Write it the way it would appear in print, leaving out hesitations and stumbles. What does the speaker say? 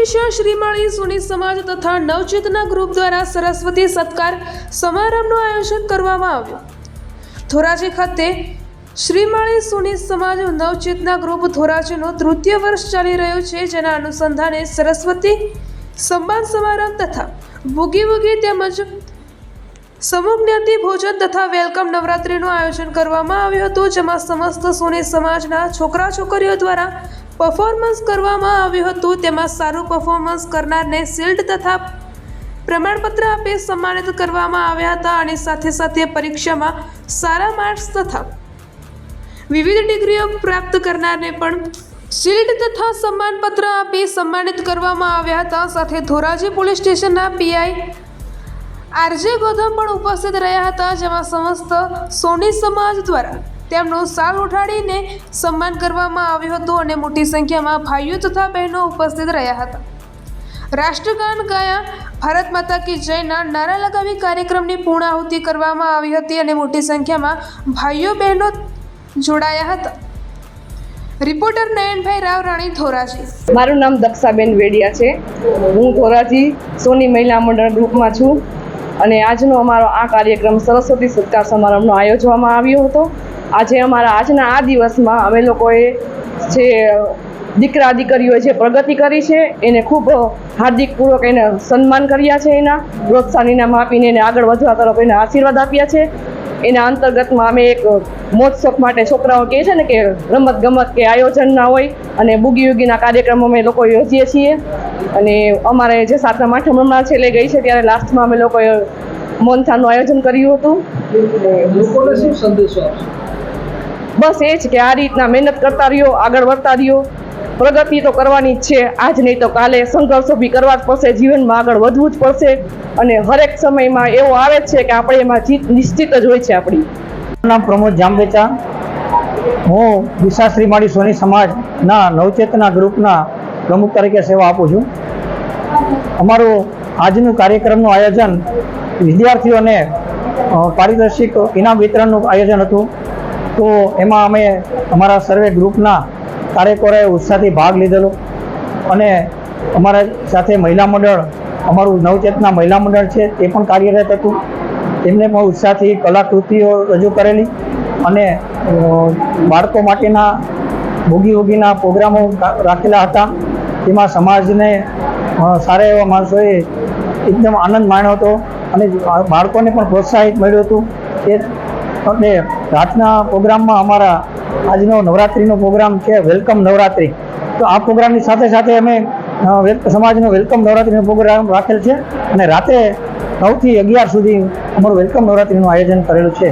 શા શ્રીમાળી સોની સમાજ તથા નવચેતના ગ્રુપ દ્વારા સરસ્વતી સત્કાર સમારંભનું આયોજન કરવામાં આવ્યું। ધોરાજી ખાતે શ્રીમાળી સોની સમાજ નવચેતના ગ્રુપ ધોરાજીનો તૃતીય વર્ષ ચાલી રહ્યો છે, જેના અનુસંધાને સરસ્વતી સન્માન સમારંભ તથા બુગી વૂગી તેમજ સમૂહ જ્ઞાતિ ભોજન તથા વેલકમ નવરાત્રિનું આયોજન કરવામાં આવ્યું હતું, જેમાં સમસ્ત સોની સમાજના છોકરા છોકરીઓ દ્વારા પરફોર્મન્સ કરવામાં આવ્યું હતું। તેમાં સારું પરફોર્મન્સ કરનારને શિલ્ડ તથા પ્રમાણપત્ર આપી સન્માનિત કરવામાં આવ્યા હતા અને સાથે સાથે પરીક્ષામાં સારા માર્ક્સ તથા વિવિધ ડિગ્રીઓ પ્રાપ્ત કરનારને પણ શિલ્ડ તથા સન્માનપત્ર આપી સન્માનિત કરવામાં આવ્યા હતા। સાથે ધોરાજી પોલીસ સ્ટેશનના પીઆઈ આરજે ગૌતમ પણ ઉપસ્થિત રહ્યા હતા, જેમાં સમસ્ત સોની સમાજ દ્વારા તેમનું સાલ ઉઠાડીને સન્માન કરવામાં આવ્યું હતું અને મોટી સંખ્યામાં ભાઈઓ તથા બહેનો ઉપસ્થિત રહ્યા હતા। રાષ્ટ્રગાન ગાયા, ભારત માતા કી જયના નારા લગાવી કાર્યક્રમની પૂર્ણાહુતિ કરવામાં આવી હતી અને મોટી સંખ્યામાં ભાઈઓ બહેનો જોડાયા હતા। રિપોર્ટર નયનભાઈ રાવ, રાણી, ધોરાજી। મારું નામ દક્ષાબેન વેડિયા છે। હું ધોરાજી સોની મહિલા મંડળ ગ્રુપમાં છું અને આજનો અમારો આ કાર્યક્રમ સરસ્વતી સત્કાર સમારંભનો આયોજવામાં આવ્યો હતો। આજે આજના આ દિવસમાં અમે લોકોએ જે દીકરા દીકરીઓએ જે પ્રગતિ કરી છે એને ખૂબ હાર્દિકપૂર્વક એને સન્માન કર્યા છે, એના પ્રોત્સાહન ઇનામ આપીને એને આગળ વધવા તરફ એને આશીર્વાદ આપ્યા છે। એના અંતર્ગતમાં અમે એક મોજશોખ માટે છોકરાઓ કહે છે ને કે રમત ગમત કે આયોજન ના હોય અને બુગી વૂગીના કાર્યક્રમો અમે લોકો યોજીએ છીએ અને અમારે જે 7મા 8મા હમણાં છેલ્લે ગઈ છે ત્યારે લાસ્ટમાં અમે લોકોએ મોનથાનું આયોજન કર્યું હતું। લોકોને શું સંદેશો આપશો? બસ એ જ કે આ રીતના મહેનત કરતા રહ્યો, આગળ વધતા રહ્યો, પ્રગતિ તો કરવાની જ છે, આજ નહીં તો કાલે સંઘર્ષો બી કરવા જ પડશે, જીવનમાં આગળ વધવું જ પડશે અને હરેક સમયમાં એવો આવે જ છે કે આપણે એમાં જીત નિશ્ચિત જ હોય છે આપણી। નામ પ્રમોદ જાંબેચા, હું દિશા શ્રીમાળી સોની સમાજના નવચેતના ગ્રુપના પ્રમુખ તરીકે સેવા આપું છું। અમારું આજનું કાર્યક્રમનું આયોજન વિદ્યાર્થીઓને પારિતોષિક ઇનામ વિતરણનું આયોજન હતું, તો એમાં અમે અમારા સર્વે ગ્રુપના કાર્યકરોએ ઉત્સાહથી ભાગ લીધેલો અને અમારા સાથે મહિલા મંડળ, અમારું નવચેતના મહિલા મંડળ છે તે પણ કાર્યરત હતું, તેમને પણ ઉત્સાહથી કલાકૃતિઓ રજૂ કરેલી અને બાળકો માટેના બુગી વૂગીના પ્રોગ્રામો રાખેલા હતા। તેમાં સમાજને સારા એવા માણસોએ એકદમ આનંદ માણ્યો હતો અને બાળકોને પણ પ્રોત્સાહિત મળ્યું હતું। એટલે રાતના પ્રોગ્રામમાં અમારા આજનો નવરાત્રિનો પ્રોગ્રામ છે વેલકમ નવરાત્રિ, તો આ પ્રોગ્રામની સાથે સાથે અમે સમાજનો વેલકમ નવરાત્રિનો પ્રોગ્રામ રાખેલ છે અને રાત્રે 9 થી 11 સુધી અમારું વેલકમ નવરાત્રિનું આયોજન કરેલું છે।